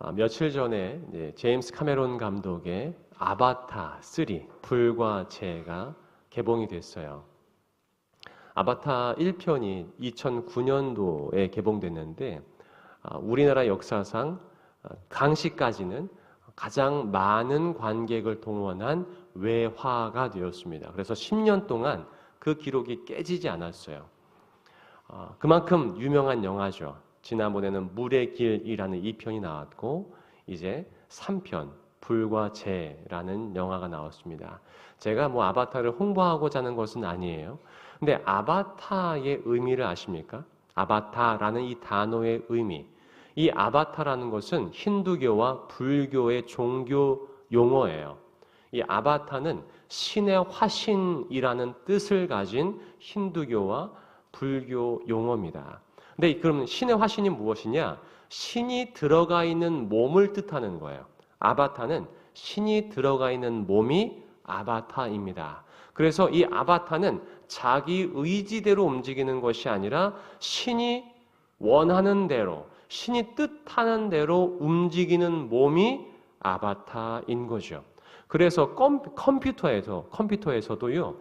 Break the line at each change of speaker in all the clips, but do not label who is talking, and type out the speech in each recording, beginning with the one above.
며칠 전에 제임스 카메론 감독의 아바타 3, 불과 재가 개봉이 됐어요. 아바타 1편이 2009년도에 개봉됐는데 우리나라 역사상 당시까지는 가장 많은 관객을 동원한 외화가 되었습니다. 그래서 10년 동안 그 기록이 깨지지 않았어요. 그만큼 유명한 영화죠. 지난번에는 물의 길이라는 2편이 나왔고 이제 3편 불과 재라는 영화가 나왔습니다. 제가 아바타를 홍보하고자 하는 것은 아니에요. 근데 아바타의 의미를 아십니까? 아바타라는 이 단어의 의미. 이 아바타라는 것은 힌두교와 불교의 종교 용어예요. 이 아바타는 신의 화신이라는 뜻을 가진 힌두교와 불교 용어입니다. 근데 그러면 신의 화신이 무엇이냐? 신이 들어가 있는 몸을 뜻하는 거예요. 아바타는 신이 들어가 있는 몸이 아바타입니다. 그래서 이 아바타는 자기 의지대로 움직이는 것이 아니라 신이 원하는 대로, 신이 뜻하는 대로 움직이는 몸이 아바타인 거죠. 그래서 컴퓨터에서도요,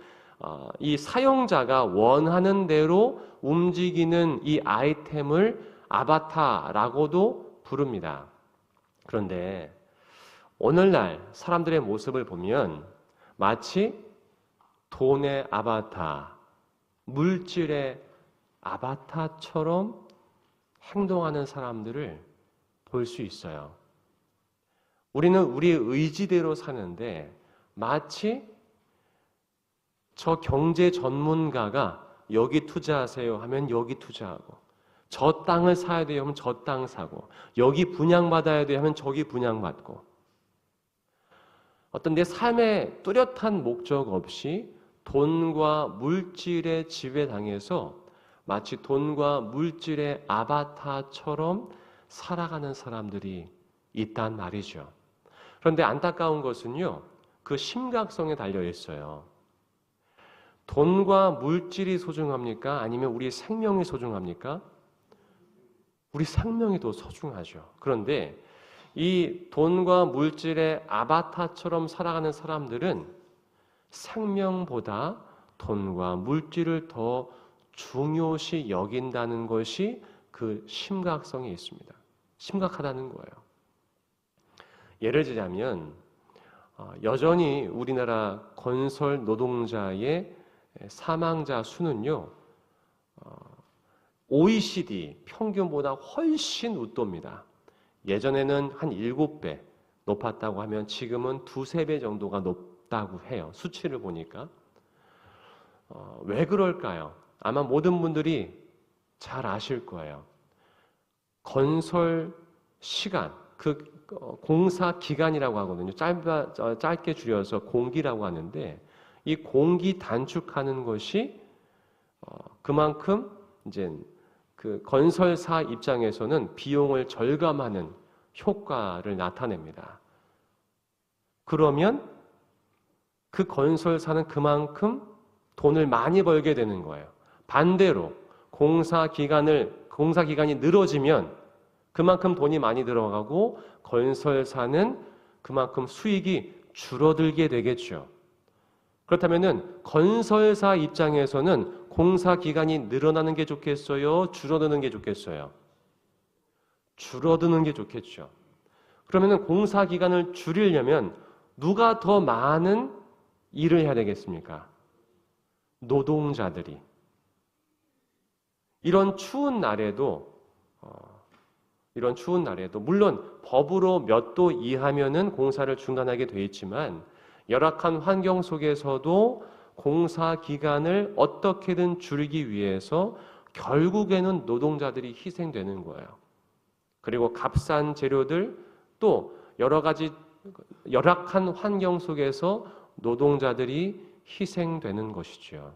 이 사용자가 원하는 대로 움직이는 이 아이템을 아바타라고도 부릅니다. 그런데 오늘날 사람들의 모습을 보면 마치 돈의 아바타, 물질의 아바타처럼 행동하는 사람들을 볼 수 있어요. 우리는 우리의 의지대로 사는데 마치 저 경제 전문가가 여기 투자하세요 하면 여기 투자하고, 저 땅을 사야 돼요 하면 저 땅 사고, 여기 분양받아야 돼요 하면 저기 분양받고, 어떤 내 삶의 뚜렷한 목적 없이 돈과 물질에 지배당해서 마치 돈과 물질의 아바타처럼 살아가는 사람들이 있단 말이죠. 그런데 안타까운 것은요, 그 심각성에 달려 있어요. 돈과 물질이 소중합니까? 아니면 우리 생명이 소중합니까? 우리 생명이 더 소중하죠. 그런데 이 돈과 물질의 아바타처럼 살아가는 사람들은 생명보다 돈과 물질을 더 중요시 여긴다는 것이 그 심각성이 있습니다. 심각하다는 거예요. 예를 들자면 여전히 우리나라 건설 노동자의 사망자 수는요, OECD 평균보다 훨씬 웃돕니다. 예전에는 한 7배 높았다고 하면 지금은 2~3배 정도가 높다고 해요. 수치를 보니까. 왜 그럴까요? 아마 모든 분들이 잘 아실 거예요. 건설 시간, 공사 기간이라고 하거든요. 짧게 줄여서 공기라고 하는데, 이 공기 단축하는 것이 그만큼 이제 그 건설사 입장에서는 비용을 절감하는 효과를 나타냅니다. 그러면 그 건설사는 그만큼 돈을 많이 벌게 되는 거예요. 반대로 공사 기간이 늘어지면 그만큼 돈이 많이 들어가고 건설사는 그만큼 수익이 줄어들게 되겠죠. 그렇다면은 건설사 입장에서는 공사 기간이 늘어나는 게 좋겠어요? 줄어드는 게 좋겠어요? 줄어드는 게 좋겠죠. 그러면은 공사 기간을 줄이려면 누가 더 많은 일을 해야 되겠습니까? 노동자들이. 이런 추운 날에도 물론 법으로 몇 도 이하면은 공사를 중단하게 돼 있지만 열악한 환경 속에서도 공사 기간을 어떻게든 줄이기 위해서 결국에는 노동자들이 희생되는 거예요. 그리고 값싼 재료들, 또 여러 가지 열악한 환경 속에서 노동자들이 희생되는 것이죠.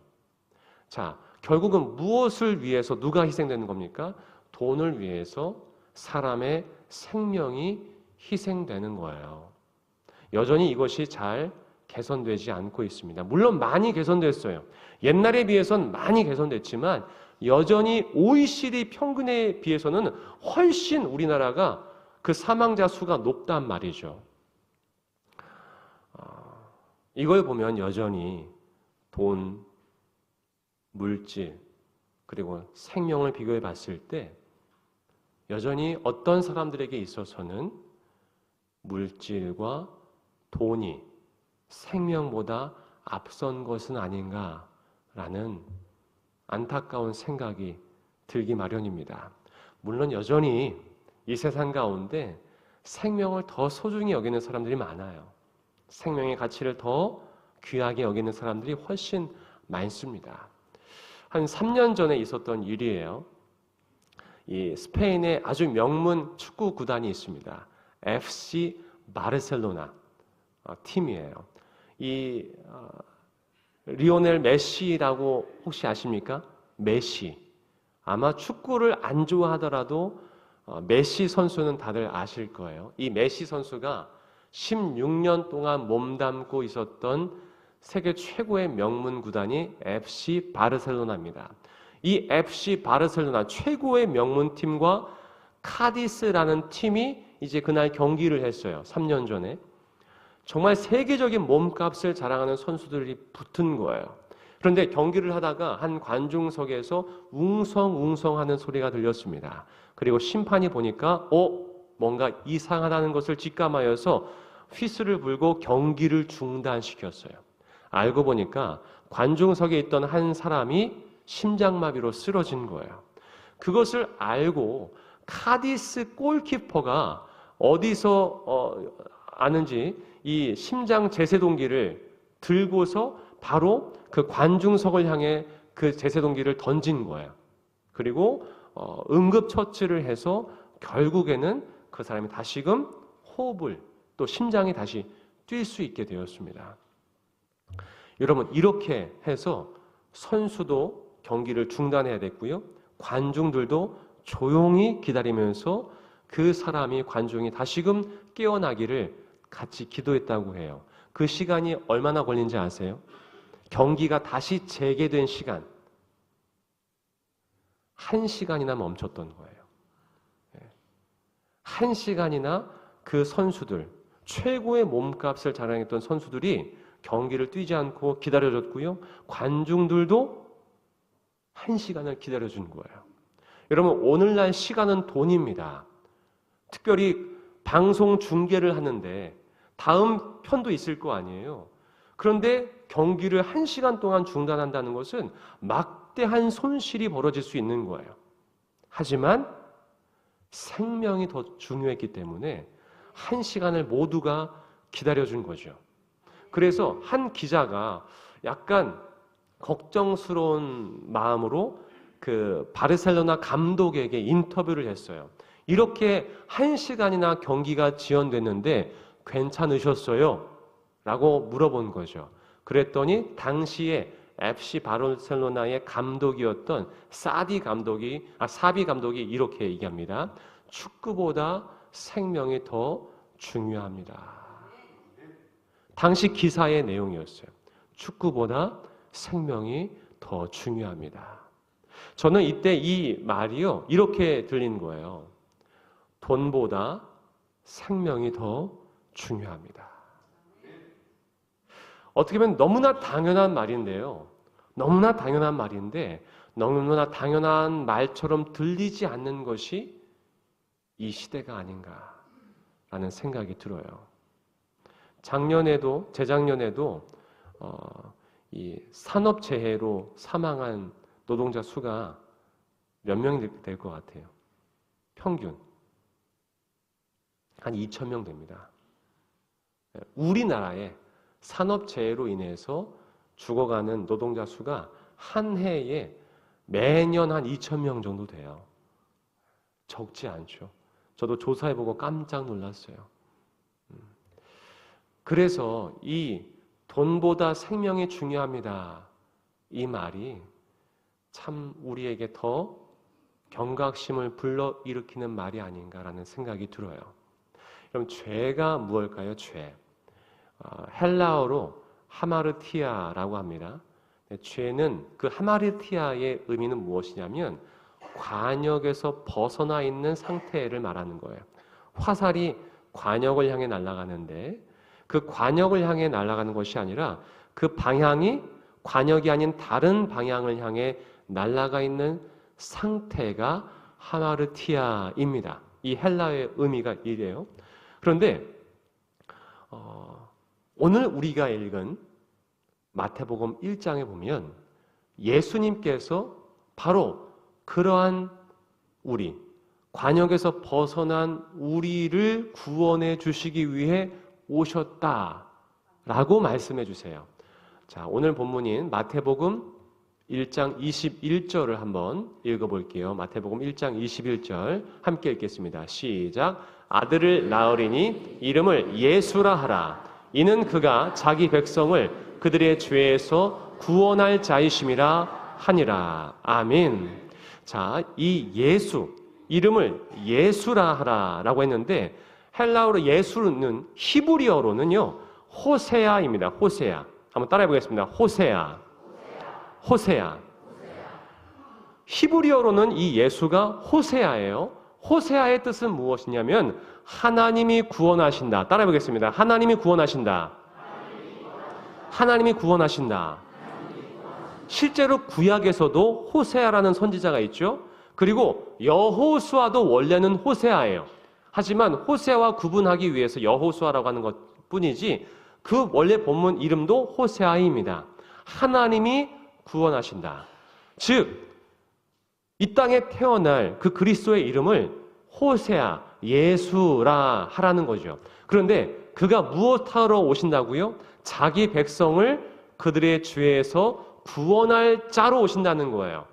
자, 결국은 무엇을 위해서 누가 희생되는 겁니까? 돈을 위해서 사람의 생명이 희생되는 거예요. 여전히 이것이 잘 개선되지 않고 있습니다. 물론 많이 개선됐어요. 옛날에 비해서는 많이 개선됐지만 여전히 OECD 평균에 비해서는 훨씬 우리나라가 그 사망자 수가 높단 말이죠. 이걸 보면 여전히 돈, 물질, 그리고 생명을 비교해 봤을 때 여전히 어떤 사람들에게 있어서는 물질과 돈이 생명보다 앞선 것은 아닌가라는 안타까운 생각이 들기 마련입니다. 물론 여전히 이 세상 가운데 생명을 더 소중히 여기는 사람들이 많아요. 생명의 가치를 더 귀하게 여기는 사람들이 훨씬 많습니다. 한 3년 전에 있었던 일이에요. 이 스페인의 아주 명문 축구 구단이 있습니다. FC 바르셀로나 팀이에요. 이 리오넬 메시라고 혹시 아십니까? 메시. 아마 축구를 안 좋아하더라도 메시 선수는 다들 아실 거예요. 이 메시 선수가 16년 동안 몸담고 있었던 세계 최고의 명문 구단이 FC 바르셀로나입니다. 이 FC 바르셀로나 최고의 명문 팀과 카디스라는 팀이 이제 그날 경기를 했어요. 3년 전에. 정말 세계적인 몸값을 자랑하는 선수들이 붙은 거예요. 그런데 경기를 하다가 한 관중석에서 웅성웅성하는 소리가 들렸습니다. 그리고 심판이 보니까 뭔가 이상하다는 것을 직감하여서 휘슬을 불고 경기를 중단시켰어요. 알고 보니까 관중석에 있던 한 사람이 심장마비로 쓰러진 거예요. 그것을 알고 카디스 골키퍼가 어디서 아는지 이 심장 제세동기를 들고서 바로 그 관중석을 향해 그 제세동기를 던진 거예요. 그리고 응급처치를 해서 결국에는 그 사람이 다시금 호흡을 또 심장이 다시 뛸 수 있게 되었습니다. 여러분 이렇게 해서 선수도 경기를 중단해야 됐고요. 관중들도 조용히 기다리면서 그 사람이 관중이 다시금 깨어나기를 같이 기도했다고 해요. 그 시간이 얼마나 걸린지 아세요? 경기가 다시 재개된 시간 1시간이나 멈췄던 거예요. 1시간이나 그 선수들 최고의 몸값을 자랑했던 선수들이 경기를 뛰지 않고 기다려줬고요. 관중들도 1시간을 기다려준 거예요. 여러분 오늘날 시간은 돈입니다. 특별히 방송 중계를 하는데 다음 편도 있을 거 아니에요. 그런데 경기를 1시간 동안 중단한다는 것은 막대한 손실이 벌어질 수 있는 거예요. 하지만 생명이 더 중요했기 때문에 1시간을 모두가 기다려준 거죠. 그래서 한 기자가 약간 걱정스러운 마음으로 그 바르셀로나 감독에게 인터뷰를 했어요. 이렇게 1시간이나 경기가 지연됐는데 괜찮으셨어요? 라고 물어본 거죠. 그랬더니 당시에 FC 바르셀로나의 감독이었던 사비 감독이 이렇게 얘기합니다. 축구보다 생명이 더 중요합니다. 당시 기사의 내용이었어요. 축구보다 생명이 더 중요합니다. 저는 이때 이 말이요 이렇게 들린 거예요. 돈보다 생명이 더 중요합니다. 어떻게 보면 너무나 당연한 말인데요. 너무나 당연한 말인데 너무나 당연한 말처럼 들리지 않는 것이 이 시대가 아닌가라는 생각이 들어요. 재작년에도 이 산업재해로 사망한 노동자 수가 몇 명이 될 것 같아요? 평균 한 2,000명 됩니다. 우리나라에 산업재해로 인해서 죽어가는 노동자 수가 한 해에 매년 한 2,000명 정도 돼요. 적지 않죠. 저도 조사해보고 깜짝 놀랐어요. 그래서 이 돈보다 생명이 중요합니다. 이 말이 참 우리에게 더 경각심을 불러일으키는 말이 아닌가라는 생각이 들어요. 그럼 죄가 무엇일까요? 죄. 헬라어로 하마르티아라고 합니다. 죄는 그 하마르티아의 의미는 무엇이냐면 관역에서 벗어나 있는 상태를 말하는 거예요. 화살이 관역을 향해 날아가는데 그 관역을 향해 날아가는 것이 아니라 그 방향이 관역이 아닌 다른 방향을 향해 날아가 있는 상태가 하마르티아입니다. 이 헬라어의 의미가 이래요. 그런데 오늘 우리가 읽은 마태복음 1장에 보면 예수님께서 바로 그러한 우리, 관역에서 벗어난 우리를 구원해 주시기 위해 오셨다라고 말씀해 주세요. 자, 오늘 본문인 마태복음 1장 21절을 한번 읽어볼게요. 마태복음 1장 21절 함께 읽겠습니다. 시작. 아들을 낳으리니 이름을 예수라 하라. 이는 그가 자기 백성을 그들의 죄에서 구원할 자이심이라 하니라. 아멘. 자, 이 예수, 이름을 예수라 하라라고 했는데 헬라어로 예수는 히브리어로는요 호세아입니다. 호세아. 한번 따라해 보겠습니다. 호세아. 호세아. 히브리어로는 이 예수가 호세아예요. 호세아의 뜻은 무엇이냐면 하나님이 구원하신다. 따라해 보겠습니다. 하나님이 구원하신다. 하나님이 구원하신다. 실제로 구약에서도 호세아라는 선지자가 있죠. 그리고 여호수아도 원래는 호세아예요. 하지만 호세아와 구분하기 위해서 여호수아라고 하는 것뿐이지 그 원래 본문 이름도 호세아입니다. 하나님이 구원하신다. 즉, 이 땅에 태어날 그 그리스도의 이름을 호세아, 예수라 하라는 거죠. 그런데 그가 무엇하러 오신다고요? 자기 백성을 그들의 죄에서 구원할 자로 오신다는 거예요.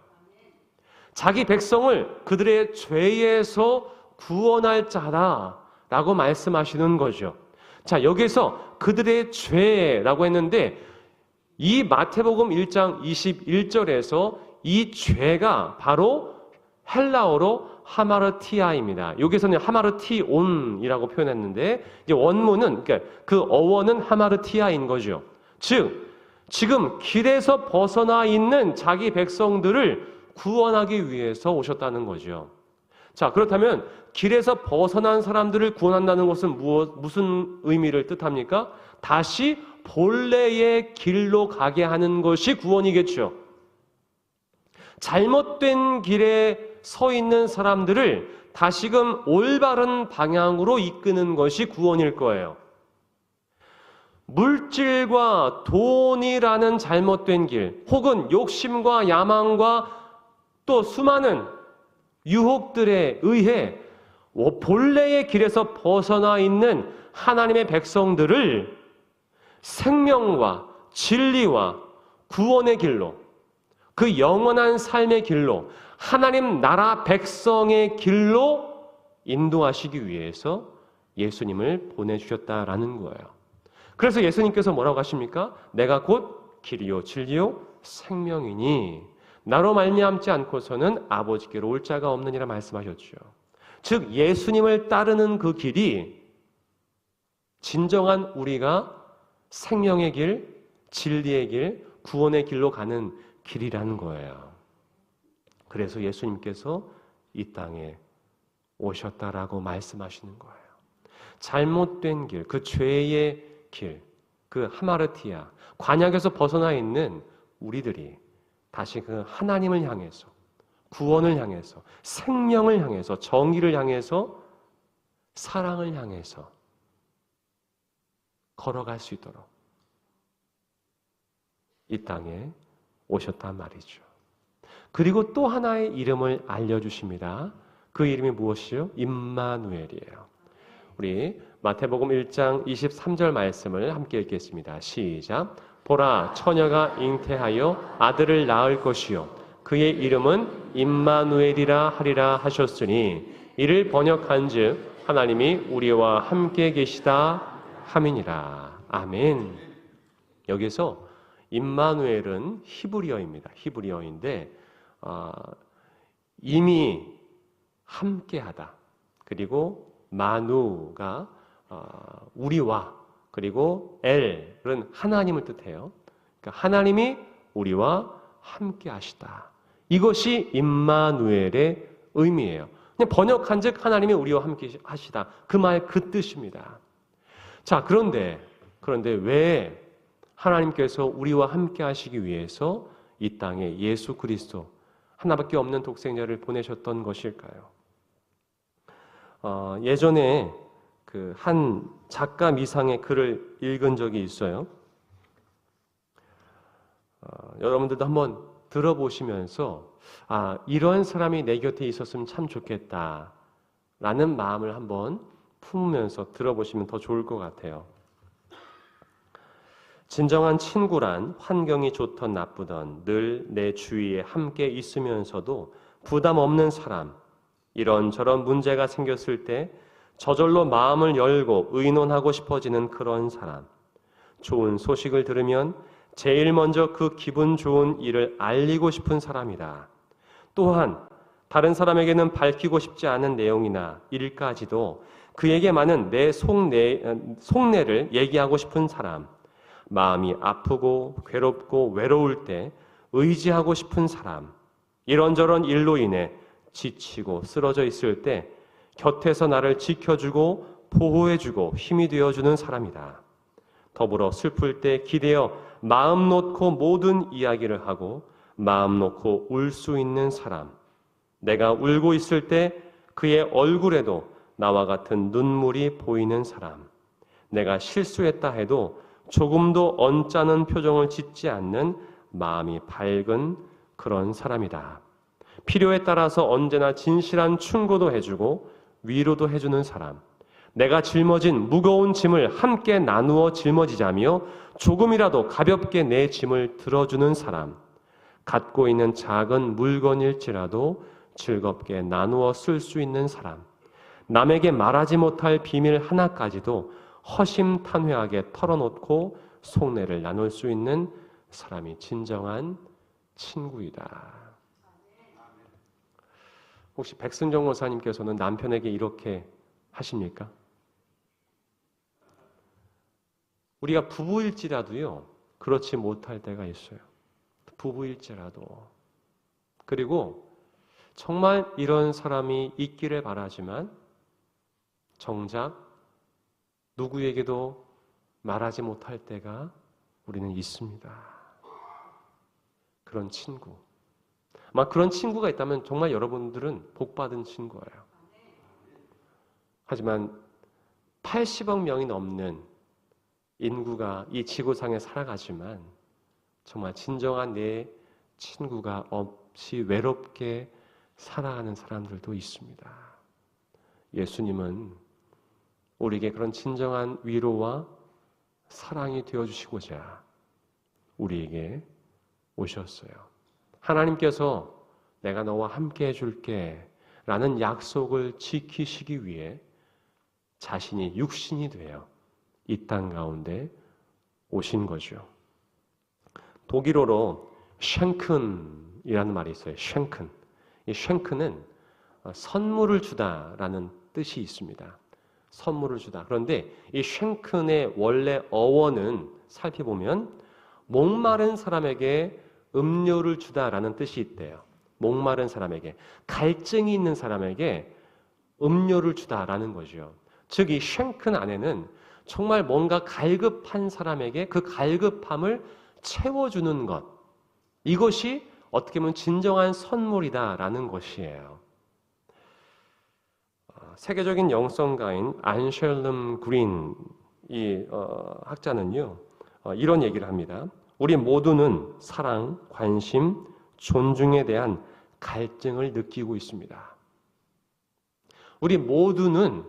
자기 백성을 그들의 죄에서 구원할 자라라고 말씀하시는 거죠. 자, 여기서 그들의 죄라고 했는데 이 마태복음 1장 21절에서 이 죄가 바로 헬라어로 하마르티아입니다. 여기서는 하마르티온이라고 표현했는데 이제 원문은 그러니까 그 어원은 하마르티아인 거죠. 즉 지금 길에서 벗어나 있는 자기 백성들을 구원하기 위해서 오셨다는 거죠. 자, 그렇다면 길에서 벗어난 사람들을 구원한다는 것은 무슨 의미를 뜻합니까? 다시 본래의 길로 가게 하는 것이 구원이겠죠. 잘못된 길에 서 있는 사람들을 다시금 올바른 방향으로 이끄는 것이 구원일 거예요. 물질과 돈이라는 잘못된 길, 혹은 욕심과 야망과 또 수많은 유혹들에 의해 본래의 길에서 벗어나 있는 하나님의 백성들을 생명과 진리와 구원의 길로, 그 영원한 삶의 길로, 하나님 나라 백성의 길로 인도하시기 위해서 예수님을 보내주셨다라는 거예요. 그래서 예수님께서 뭐라고 하십니까? 내가 곧 길이요 진리요 생명이니 나로 말미암지 않고서는 아버지께로 올 자가 없느니라 말씀하셨죠. 즉 예수님을 따르는 그 길이 진정한 우리가 생명의 길, 진리의 길, 구원의 길로 가는 길이라는 거예요. 그래서 예수님께서 이 땅에 오셨다라고 말씀하시는 거예요. 잘못된 길, 그 죄의 길, 그 하마르티아, 관역에서 벗어나 있는 우리들이 다시 그 하나님을 향해서, 구원을 향해서, 생명을 향해서, 정의를 향해서, 사랑을 향해서 걸어갈 수 있도록 이 땅에 오셨단 말이죠. 그리고 또 하나의 이름을 알려주십니다. 그 이름이 무엇이요? 임마누엘이에요. 우리 마태복음 1장 23절 말씀을 함께 읽겠습니다. 시작. 보라, 처녀가 잉태하여 아들을 낳을 것이요 그의 이름은 임마누엘이라 하리라 하셨으니 이를 번역한즉 하나님이 우리와 함께 계시다 함이니라. 아멘. 여기서 임마누엘은 히브리어입니다. 히브리어인데 이미 함께하다. 그리고 마누가 우리와, 그리고 엘은 하나님을 뜻해요. 그러니까 하나님이 우리와 함께하시다. 이것이 임마누엘의 의미예요. 그냥 번역한즉 하나님이 우리와 함께 하시다. 그 말 그 뜻입니다. 자, 그런데 왜 하나님께서 우리와 함께 하시기 위해서 이 땅에 예수 그리스도 하나밖에 없는 독생자를 보내셨던 것일까요? 예전에 그 한 작가 미상의 글을 읽은 적이 있어요. 여러분들도 한번 들어보시면서 이런 사람이 내 곁에 있었으면 참 좋겠다 라는 마음을 한번 품으면서 들어보시면 더 좋을 것 같아요. 진정한 친구란 환경이 좋던 나쁘던 늘 내 주위에 함께 있으면서도 부담 없는 사람, 이런저런 문제가 생겼을 때 저절로 마음을 열고 의논하고 싶어지는 그런 사람, 좋은 소식을 들으면 제일 먼저 그 기분 좋은 일을 알리고 싶은 사람이다. 또한 다른 사람에게는 밝히고 싶지 않은 내용이나 일까지도 그에게 많은 내 속내를 얘기하고 싶은 사람, 마음이 아프고 괴롭고 외로울 때 의지하고 싶은 사람, 이런저런 일로 인해 지치고 쓰러져 있을 때 곁에서 나를 지켜주고 보호해주고 힘이 되어주는 사람이다. 더불어 슬플 때 기대어 마음 놓고 모든 이야기를 하고 마음 놓고 울 수 있는 사람, 내가 울고 있을 때 그의 얼굴에도 나와 같은 눈물이 보이는 사람, 내가 실수했다 해도 조금도 언짢은 표정을 짓지 않는 마음이 밝은 그런 사람이다. 필요에 따라서 언제나 진실한 충고도 해주고 위로도 해주는 사람, 내가 짊어진 무거운 짐을 함께 나누어 짊어지자며 조금이라도 가볍게 내 짐을 들어주는 사람, 갖고 있는 작은 물건일지라도 즐겁게 나누어 쓸 수 있는 사람, 남에게 말하지 못할 비밀 하나까지도 허심탄회하게 털어놓고 속내를 나눌 수 있는 사람이 진정한 친구이다. 혹시 백승정 목사님께서는 남편에게 이렇게 하십니까? 우리가 부부일지라도요, 그렇지 못할 때가 있어요. 부부일지라도. 그리고 정말 이런 사람이 있기를 바라지만 정작 누구에게도 말하지 못할 때가 우리는 있습니다. 그런 친구. 아마 그런 친구가 있다면 정말 여러분들은 복받은 친구예요. 하지만 80억 명이 넘는 인구가 이 지구상에 살아가지만 정말 진정한 내 친구가 없이 외롭게 살아가는 사람들도 있습니다. 예수님은 우리에게 그런 진정한 위로와 사랑이 되어주시고자 우리에게 오셨어요. 하나님께서 내가 너와 함께 해줄게 라는 약속을 지키시기 위해 자신이 육신이 되어 이 땅 가운데 오신 거죠. 독일어로 쉔큰이라는 말이 있어요. 쉔큰. 이 쉔큰은 선물을 주다라는 뜻이 있습니다. 선물을 주다. 그런데 이 쉔큰의 원래 어원은 살펴보면 목마른 사람에게 음료를 주다라는 뜻이 있대요. 목마른 사람에게, 갈증이 있는 사람에게 음료를 주다라는 거죠. 즉 이 쉔큰 안에는 정말 뭔가 갈급한 사람에게 그 갈급함을 채워주는 것, 이것이 어떻게 보면 진정한 선물이다라는 것이에요. 세계적인 영성가인 안셜름 그린 이 학자는요, 이런 얘기를 합니다. 우리 모두는 사랑, 관심, 존중에 대한 갈증을 느끼고 있습니다. 우리 모두는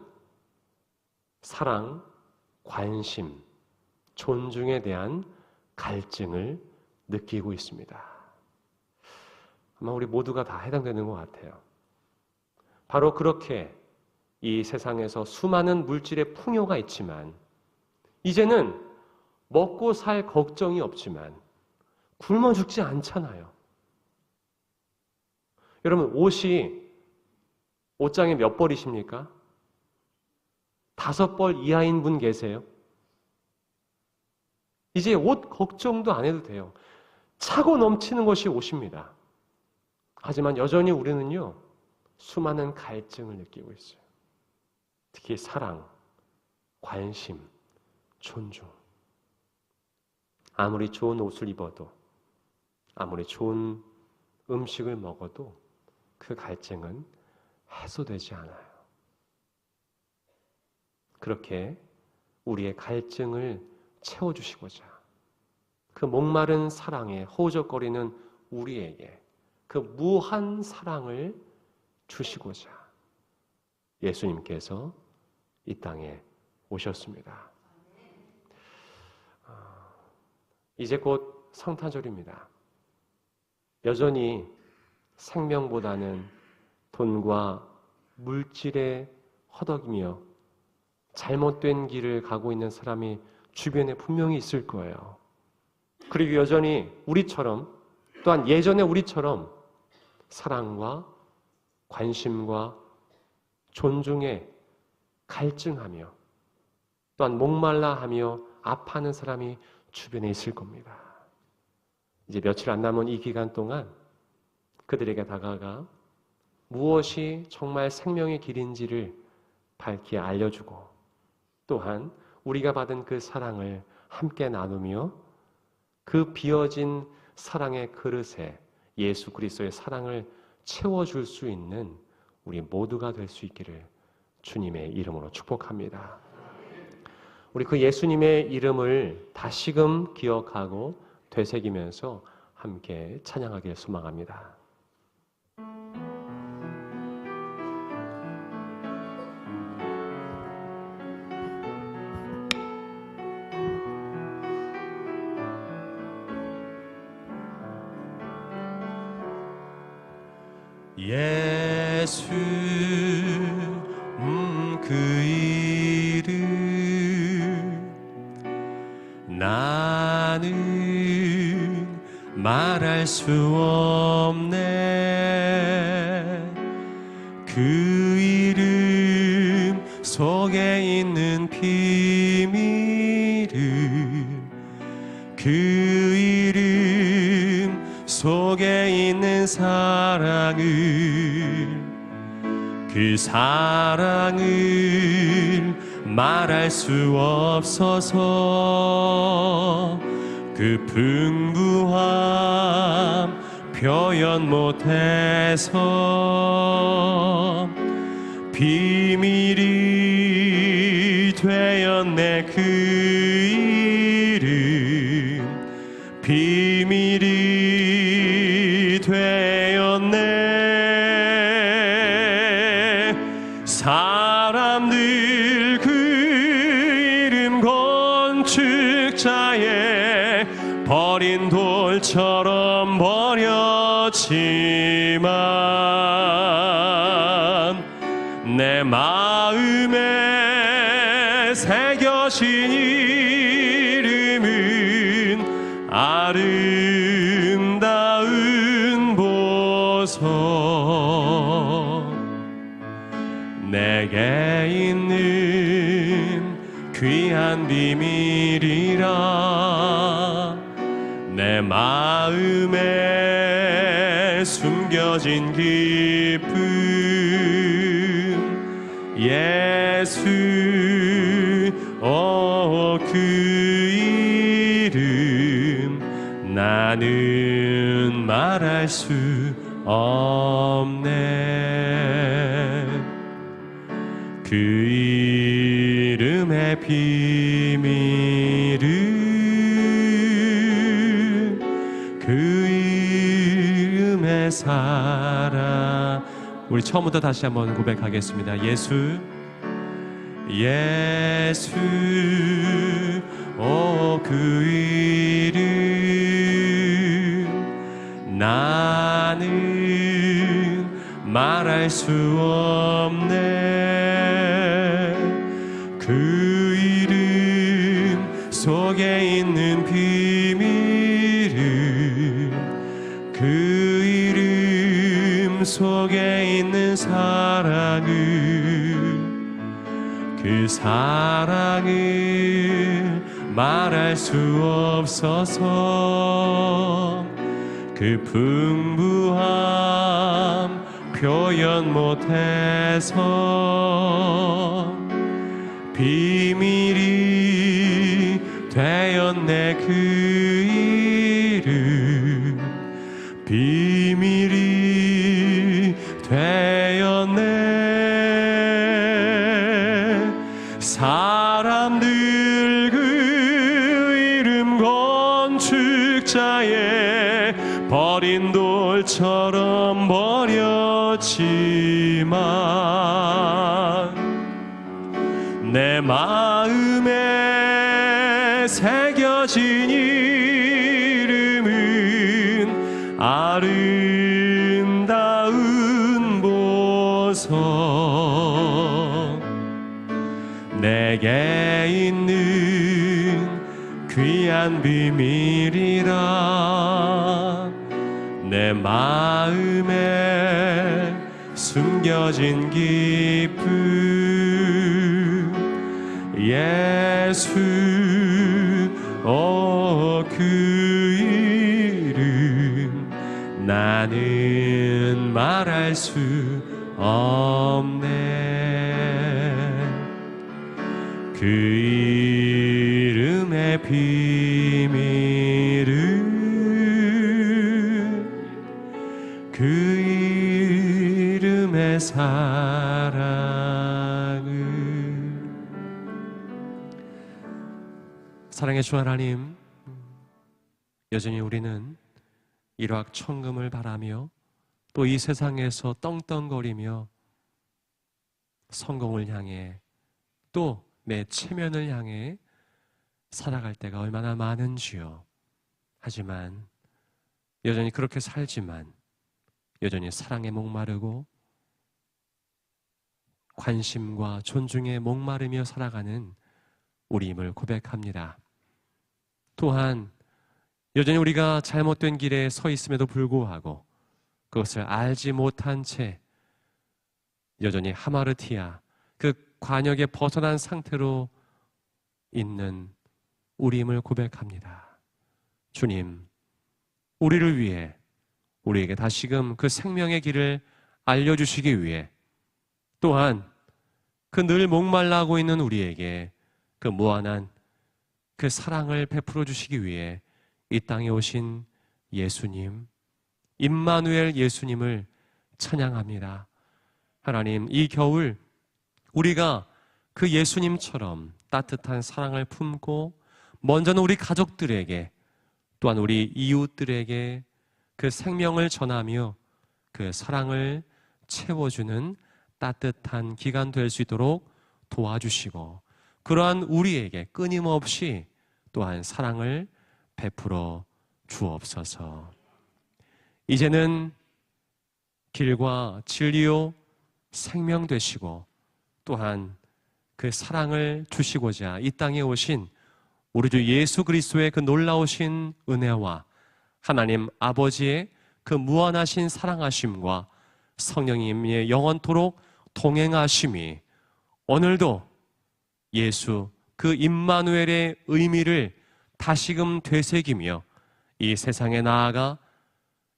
사랑, 관심, 존중에 대한 갈증을 느끼고 있습니다. 아마 우리 모두가 다 해당되는 것 같아요. 바로 그렇게 이 세상에서 수많은 물질의 풍요가 있지만 이제는 먹고 살 걱정이 없지만 굶어 죽지 않잖아요. 여러분 옷장에 몇 벌이십니까? 5벌 이하인 분 계세요? 이제 옷 걱정도 안 해도 돼요. 차고 넘치는 것이 옷입니다. 하지만 여전히 우리는요, 수많은 갈증을 느끼고 있어요. 특히 사랑, 관심, 존중. 아무리 좋은 옷을 입어도, 아무리 좋은 음식을 먹어도 그 갈증은 해소되지 않아요. 그렇게 우리의 갈증을 채워주시고자 그 목마른 사랑에 허우적거리는 우리에게 그 무한 사랑을 주시고자 예수님께서 이 땅에 오셨습니다. 이제 곧 성탄절입니다. 여전히 생명보다는 돈과 물질에 허덕이며 잘못된 길을 가고 있는 사람이 주변에 분명히 있을 거예요. 그리고 여전히 우리처럼, 또한 예전에 우리처럼 사랑과 관심과 존중에 갈증하며 또한 목말라하며 아파하는 사람이 주변에 있을 겁니다. 이제 며칠 안 남은 이 기간 동안 그들에게 다가가 무엇이 정말 생명의 길인지를 밝히 알려주고 또한 우리가 받은 그 사랑을 함께 나누며 그 비어진 사랑의 그릇에 예수 그리스도의 사랑을 채워줄 수 있는 우리 모두가 될 수 있기를 주님의 이름으로 축복합니다. 우리 그 예수님의 이름을 다시금 기억하고 되새기면서 함께 찬양하길 소망합니다.
예수 그 이름 나는 말할 수 없네. 그 이름 속에 있는 비밀을 그 이름 속에 있는 사랑을 그 사랑을 말할 수 없어서 그 풍부함 표현 못해서 비밀이 되었네. 그 이름 비밀이 되었네. 사람들 그 이름 건축자의 버린 돌처럼 버렸지만 내 마음에 새겨진 이름은 아름다운 보석. 내게 있는 귀한 비밀이라 내 마음에 숨겨진 기쁨. 예수 그 이름 나는 말할 수 없네. 그 이름의 비밀을 그 이름의 사랑. 우리 처음부터 다시 한번 고백하겠습니다. 예수 그 이름 나는 말할 수 없네. 그 이름 속에 있는 비밀을 그 이름 속에 있는 사랑을 그 사랑을 말할 수 없어서 그 풍부함 표현 못해서 비밀이 되었네. 그 이름 비밀이 되었네. 사람들 그 이름 건축자에 버린 돌처럼 버렸지만 내 마음에 새겨진 이름은 아름다운 보석. 내게 있는 귀한 비밀이라. 내 마음에 숨겨진 기쁨. 예수 그 이름 나는 말할 수 없네. 그 이름의 비밀은 그 이름의 사랑은. 사랑의 주 하나님, 여전히 우리는 일확천금을 바라며 또 이 세상에서 떵떵거리며 성공을 향해 또 내 체면을 향해 살아갈 때가 얼마나 많은지요. 하지만 여전히 그렇게 살지만 여전히 사랑에 목마르고 관심과 존중에 목마르며 살아가는 우리임을 고백합니다. 또한 여전히 우리가 잘못된 길에 서 있음에도 불구하고 그것을 알지 못한 채 여전히 하마르티아 그 관역에 벗어난 상태로 있는 우리임을 고백합니다. 주님, 우리를 위해 우리에게 다시금 그 생명의 길을 알려주시기 위해 또한 그 늘 목말라하고 있는 우리에게 그 무한한 그 사랑을 베풀어 주시기 위해 이 땅에 오신 예수님, 임마누엘 예수님을 찬양합니다. 하나님, 이 겨울 우리가 그 예수님처럼 따뜻한 사랑을 품고 먼저는 우리 가족들에게 또한 우리 이웃들에게 그 생명을 전하며 그 사랑을 채워주는 따뜻한 기간 될 수 있도록 도와주시고 그러한 우리에게 끊임없이 또한 사랑을 베풀어 주옵소서. 이제는 길과 진리요 생명 되시고 또한 그 사랑을 주시고자 이 땅에 오신 우리 주 예수 그리스도의 그 놀라우신 은혜와 하나님 아버지의 그 무한하신 사랑하심과 성령님의 영원토록 동행하심이 오늘도 예수 그 임마누엘의 의미를 다시금 되새기며 이 세상에 나아가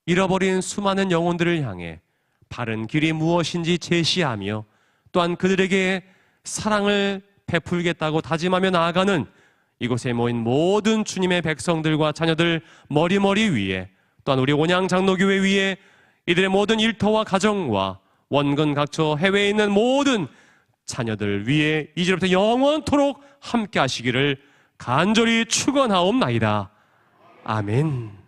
잃어버린 수많은 영혼들을 향해 바른 길이 무엇인지 제시하며 또한 그들에게 사랑을 베풀겠다고 다짐하며 나아가는 이곳에 모인 모든 주님의 백성들과 자녀들 머리머리 위에 또한 우리 온양장로교회 위에 이들의 모든 일터와 가정과 원근 각처 해외에 있는 모든 자녀들 위에 이제부터 영원토록 함께 하시기를 간절히 축원하옵나이다. 아멘.